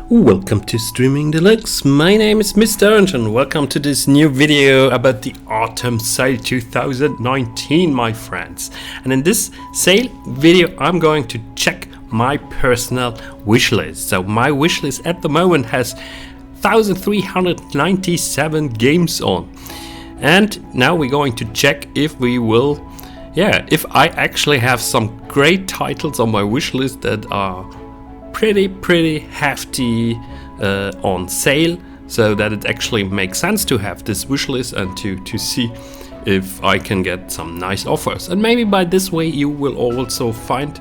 Welcome to Streaming Deluxe. My name is Mr. Orange and welcome to this new video about the Autumn Sale 2019, my friends. And in this sale video I'm going to check my personal wishlist. So my wishlist at the moment has 1,397 games on. And now we're going to check if we will, if I actually have some great titles on my wishlist that are pretty hefty on sale, so that it actually makes sense to have this wishlist and to see if I can get some nice offers. And maybe by this way you will also find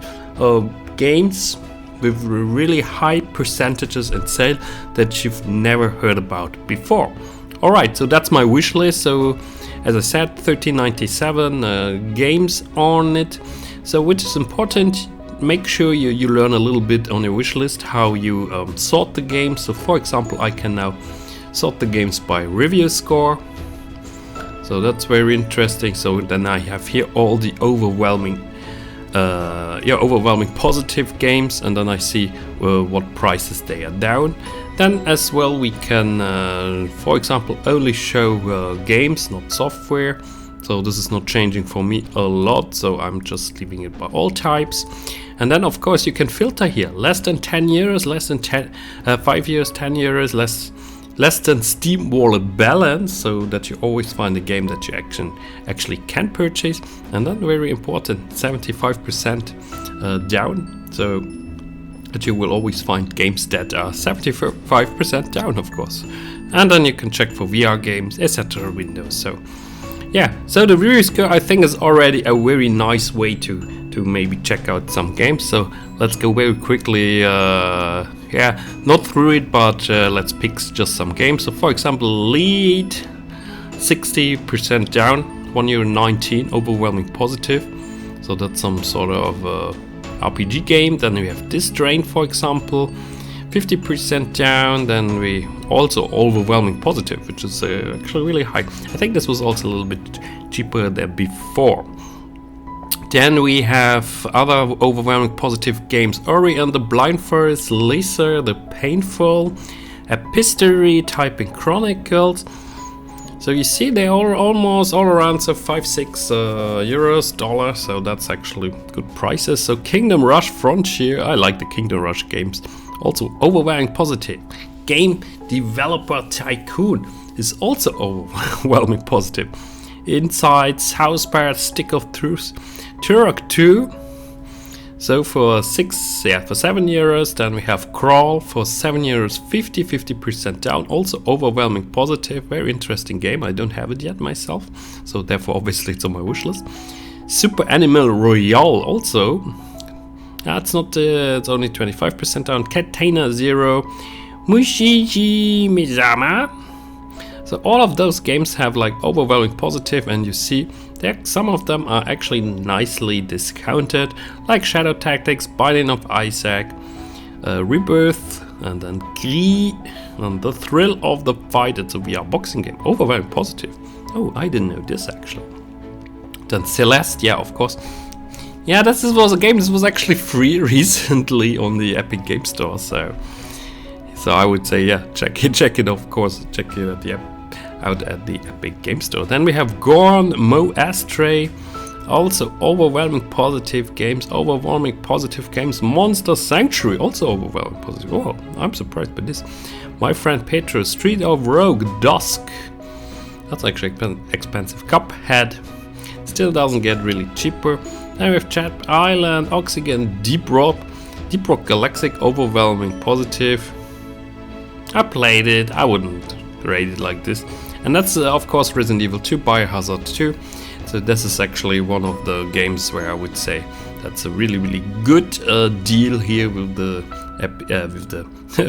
games with really high percentages in sale that you've never heard about before. Alright, so that's my wishlist. So as I said, 1397 games on it. So which is important, make sure you learn a little bit on your wishlist how you sort the games. So for example, I can now sort the games by review score. So that's very interesting. So then I have here all the overwhelming positive games, and then I see what prices they are down. Then as well we can, for example, only show games, not software. So this is not changing for me a lot, so I'm just leaving it by all types. And then of course you can filter here, less than 10 euros, less than 5 years, 10 euros, less than Steam wallet balance, so that you always find a game that you actually can purchase. And then very important, 75% down, so that you will always find games that are 75% down, of course. And then you can check for VR games, etc. windows. So yeah, so the review score I think is already a very nice way to maybe check out some games. So let's go very quickly, not through it, but let's pick just some games. So for example, Lead, 60% down, €1.19, overwhelming positive. So that's some sort of RPG game. Then we have This Drain, for example, 50% down. Then we also overwhelming positive, which is actually really high. I think this was also a little bit cheaper than before. Then we have other overwhelming positive games: Ori and the Blind Forest, Lisa the Painful, Epistory, Typing Chronicles. So you see they are almost all around, so 5-6 euros, dollars, so that's actually good prices. So Kingdom Rush Frontier, I like the Kingdom Rush games. Also overwhelming positive. Game Developer Tycoon is also overwhelming positive. Insights, Housepart, Stick of Truth, Turok 2. So for 7 euros. Then we have Crawl for 7 euros, 50% down, also overwhelming positive. Very interesting game. I don't have it yet myself, so therefore obviously it's on my wish list. Super Animal Royale also. It's not. It's only 25% down. Katana Zero, Mushiji Mizama. So all of those games have like overwhelming positive, and you see that some of them are actually nicely discounted, like Shadow Tactics, Binding of Isaac, Rebirth, and then Kree, and The Thrill of the Fight. It's a VR boxing game, overwhelming positive. Oh, I didn't know this actually. Then Celeste, of course. Yeah, this was a game. This was actually free recently on the Epic Game Store. So I would say, check it. Of course, check it out at the Epic Game Store. Then we have Gorn, Mo Astray, also overwhelming positive games. Monster Sanctuary, also overwhelming positive. Oh, I'm surprised by this. My Friend Petro, Street of Rogue, Dusk. That's actually expensive. Cuphead still doesn't get really cheaper. Then we have Chat Island, Oxygen, Deep Rock Galactic, overwhelming positive. I played it, I wouldn't rate it like this. And that's of course Resident Evil 2, Biohazard 2. So this is actually one of the games where I would say that's a really good deal here with the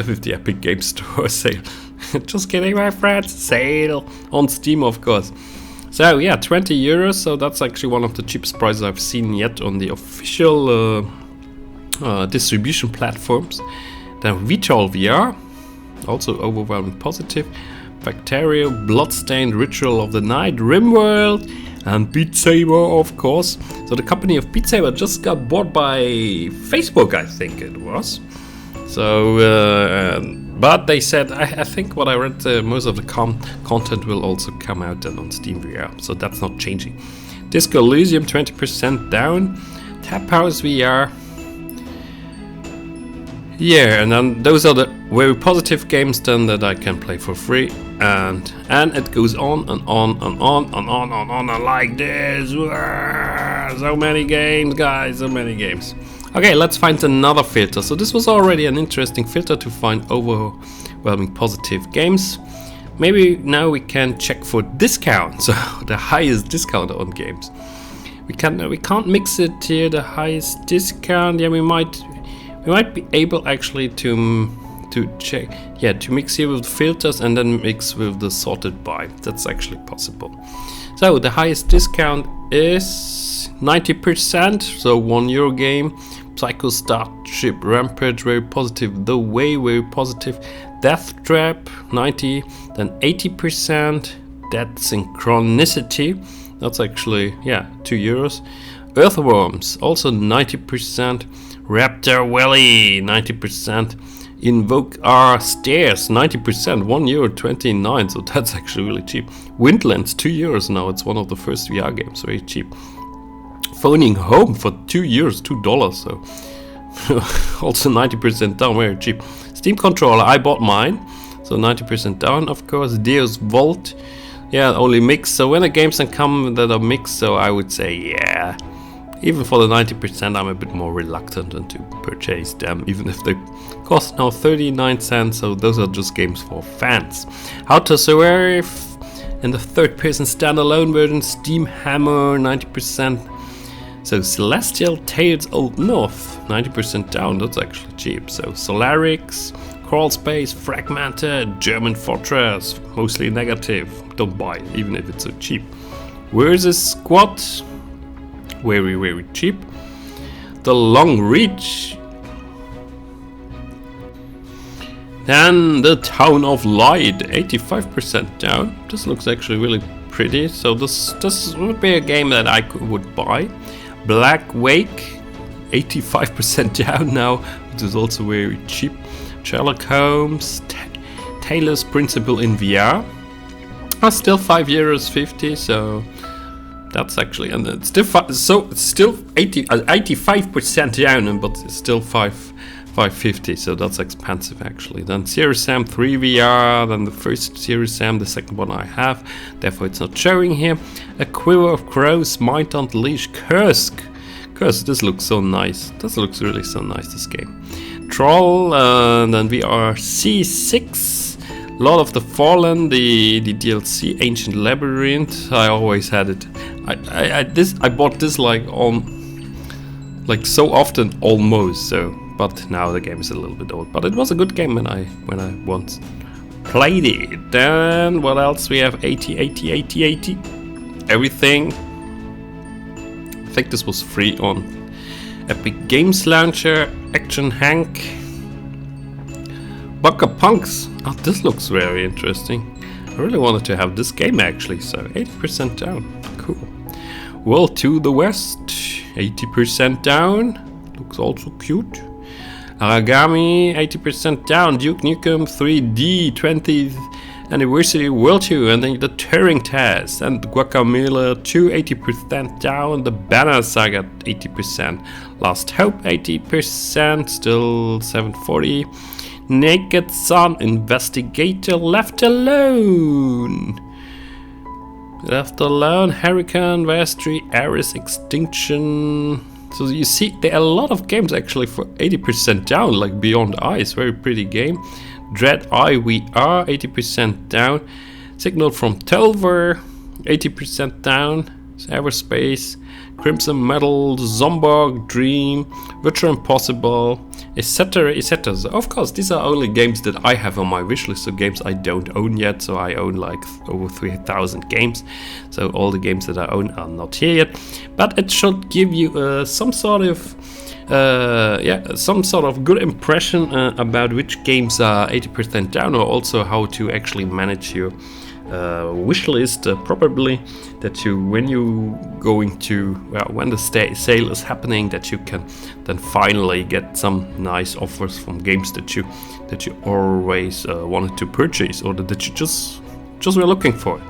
with the Epic Game Store sale. Just kidding, my friends, sale on Steam, of course. So 20 euros, so that's actually one of the cheapest prices I've seen yet on the official distribution platforms. Then Vital VR, also overwhelming positive. Bacteria, Bloodstained, Ritual of the Night, RimWorld, and Beat Saber, of course. So the company of Beat Saber just got bought by Facebook, I think it was. So, but they said, I think what I read, most of the content will also come out then on Steam VR, so that's not changing. Disco Elysium 20% down, Tap House VR. Yeah, and then those are the very positive games then that I can play for free, and it goes on and on and on and on and on and like this. So many games, guys, so many games. Okay, let's find another filter. So this was already an interesting filter to find overwhelming positive games. Maybe now we can check for discounts, so the highest discount on games. We can't mix it here. The highest discount. Yeah, we might be able actually to check. Yeah, to mix here with filters and then mix with the sorted by. That's actually possible. So the highest discount is 90%. So €1 game. Psycho Starship Rampage, very positive. The Way, very positive. Death Trap, 90. Then 80%. Dead Synchronicity. That's actually, yeah, €2. Earthworms, also 90%. Raptor Valley, 90%. Invoke Our Stairs, 90%, €1.29, so that's actually really cheap. Windlands, €2 now. It's one of the first VR games, very cheap. Phoning Home for €2, $2, so also 90% down, very cheap. Steam Controller, I bought mine, so 90% down, of course. Deus Vault, yeah, only mixed. So when the games then come that are mixed, so I would say, yeah, even for the 90%, I'm a bit more reluctant to purchase them, even if they cost now 39 cents. So those are just games for fans. How to Survive in the third-person standalone version, Steam Hammer, 90%. So Celestial Tales Old North, 90% down. That's actually cheap. So Solarix, Crawl Space, Fragmented, German Fortress, mostly negative. Don't buy it, even if it's so cheap. Versus Squad, very, very cheap. The Long Reach. Then the Town of Light, 85% down. This looks actually really pretty. So this would be a game that I would buy. Black Wake, 85% down now, which is also very cheap. Sherlock Holmes, Taylor's Principle in VR. Still €5.50, so that's actually, and it's still 85% down, but it's still $5.50, so that's expensive actually. Then Serious Sam 3 VR, then the first Serious Sam, the second one I have, therefore it's not showing here. A Quiver of Crows, Might Unleash, Kursk, this looks so nice. This looks really so nice, this game. Troll, then VR C6, Lord of the Fallen, the DLC, Ancient Labyrinth. I always had it. I bought this like so often almost. So, but now the game is a little bit old. But it was a good game when I once played it. Then what else we have? 80. Everything. I think this was free on Epic Games Launcher. Action Hank. Bucker Punks. Oh, this looks very interesting. I really wanted to have this game actually, so 80% down. Cool. World to the West, 80% down. Looks also cute. Aragami, 80% down. Duke Nukem 3D, 20th Anniversary World 2, and then the Turing Test, and Guacamelee 2, 80% down. The Banner Saga, 80%. Last Hope, 80%, still 740. Naked Sun, Investigator, Left Alone. Hurricane, Vestry, Ares Extinction. So you see, there are a lot of games actually for 80% down, like Beyond Ice, very pretty game. Dread Eye VR, 80% down. Signal from Telver, 80% down. Everspace, Crimson Metal, Zomborg, Dream, Virtual Impossible, etc, etc. So of course, these are only games that I have on my wishlist, so games I don't own yet. So I own like over 3,000 games. So all the games that I own are not here yet. But it should give you some sort of good impression about which games are 80% down, or also how to actually manage your wish list, probably that you, when you going to, when the sale is happening, that you can then finally get some nice offers from games that you always wanted to purchase, or that you just were looking for,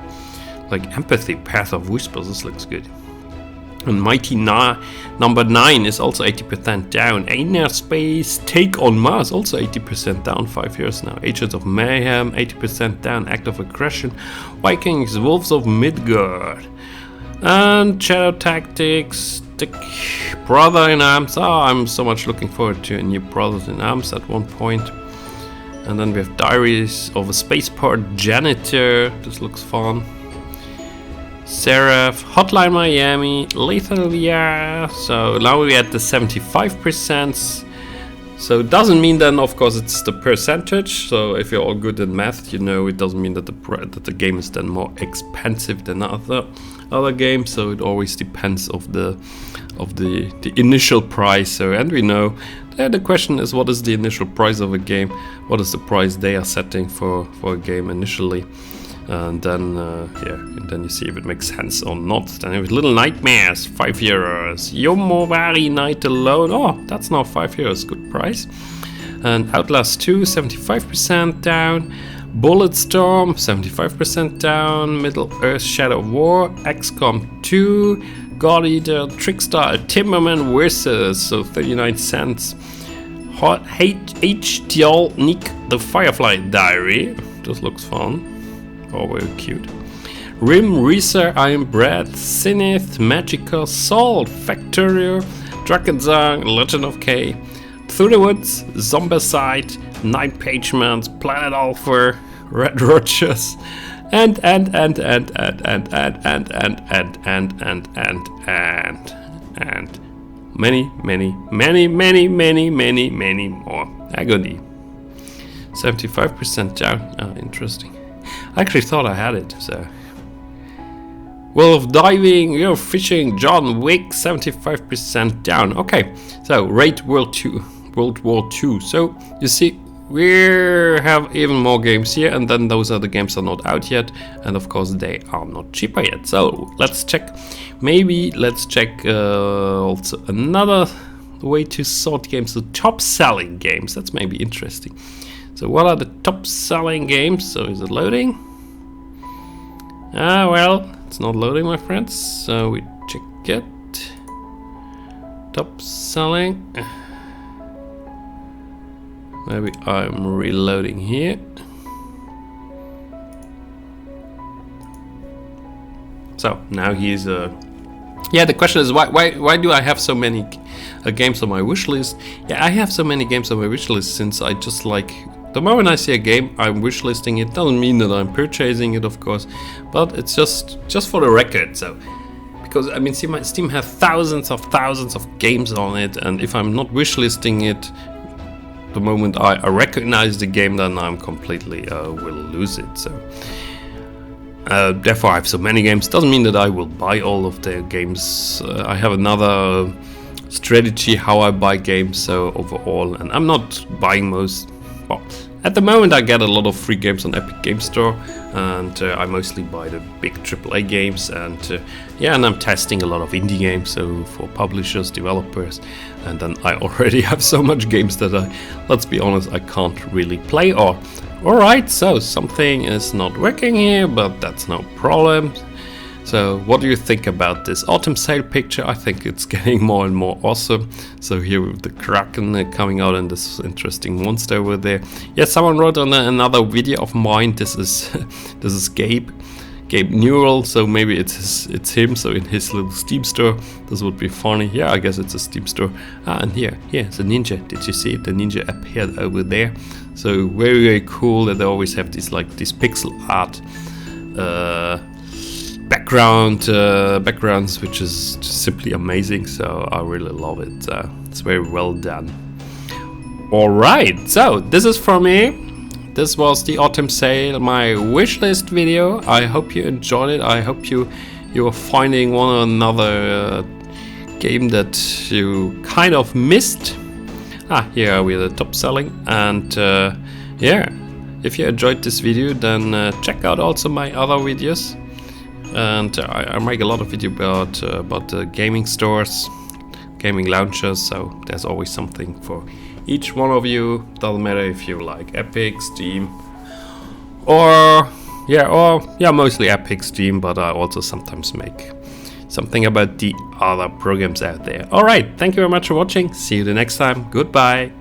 like Empathy, Path of Whispers. This looks good. And Mighty number 9 is also 80% down. Inner Space Take on Mars, also 80% down, 5 years now. Agents of Mayhem, 80% down. Act of Aggression, Vikings, Wolves of Midgard, and Shadow Tactics, the Brother in Arms. I'm so much looking forward to a new Brothers in Arms at one point. And then we have Diaries of a Spaceport Janitor. This looks fun. Seraph, Hotline Miami, Lethal VR. So now we're at the 75%. So it doesn't mean then, of course, it's the percentage. So if you're all good in math, you know it doesn't mean that the game is then more expensive than other games. So it always depends of the initial price. So, and we know the question is, what is the initial price of a game? What is the price they are setting for a game initially? And then, and then you see if it makes sense or not. Then we have Little Nightmares, 5 euros. Yomovari Night Alone, oh, that's now 5 euros, good price. And Outlast 2, 75% down. Bulletstorm, 75% down. Middle Earth Shadow of War, XCOM 2, God Eater, Trickstar, Timberman Versus, so 39 cents. HDL Nick, the Firefly Diary, this looks fun. Oh, very cute. Rim Racer, Iron Bread, Zenith, Magical, Salt, Factorio, Drakenzang, Legend of K, Through the Woods, Zombicide, Nine Pagements, Planet Alpha, Red Rogers, and many more. Agony. 75% down. Oh, interesting. I actually thought I had it, so. Wolf Diving, Fishing, John Wick, 75% down. Okay, so Raid World War II. So you see, we have even more games here, and then those other games are not out yet, and of course they are not cheaper yet. So let's check. Maybe let's check also another way to sort games, the top selling games. That's maybe interesting. So what are the top selling games? So is it loading? Well, it's not loading, my friends. So we check it. Top selling. Maybe I'm reloading here. So now he's yeah, the question is why do I have so many games on my wish list? Yeah, I have so many games on my wish list since I just like, the moment I see a game, I'm wish listing it. Doesn't mean that I'm purchasing it, of course, but it's just for the record. So, because I mean, see, my Steam has thousands of games on it, and if I'm not wish listing it, the moment I recognize the game, then I'm completely will lose it. So, therefore, I have so many games. Doesn't mean that I will buy all of the games. I have another strategy how I buy games. So overall, and I'm not buying most. Well, at the moment I get a lot of free games on Epic Game Store, and I mostly buy the big AAA games, and yeah, and I'm testing a lot of indie games, so for publishers, developers, and then I already have so much games that let's be honest, I can't really play. Or alright, so something is not working here, but that's no problem. So what do you think about this autumn sale picture? I think it's getting more and more awesome. So here with the Kraken coming out and this interesting monster over there. Yeah, someone wrote on another video of mine, this is Gabe Newell, so maybe it's him, so in his little Steam store. This would be funny. Yeah, I guess it's a Steam store. And here's a ninja. Did you see it? The ninja appeared over there. So very cool that they always have these pixel art backgrounds, which is just simply amazing. So I really love it. It's very well done. Alright, so this is for me. This was the autumn sale, my wishlist video. I hope you enjoyed it. I hope you are finding one or another game that you kind of missed. Here are we, the top selling, and yeah, If you enjoyed this video, then check out also my other videos. And I make a lot of videos about the gaming stores, gaming launchers, so there's always something for each one of you. Doesn't matter if you like Epic, Steam, or mostly Epic, Steam, but I also sometimes make something about the other programs out there. Alright, thank you very much for watching. See you the next time. Goodbye.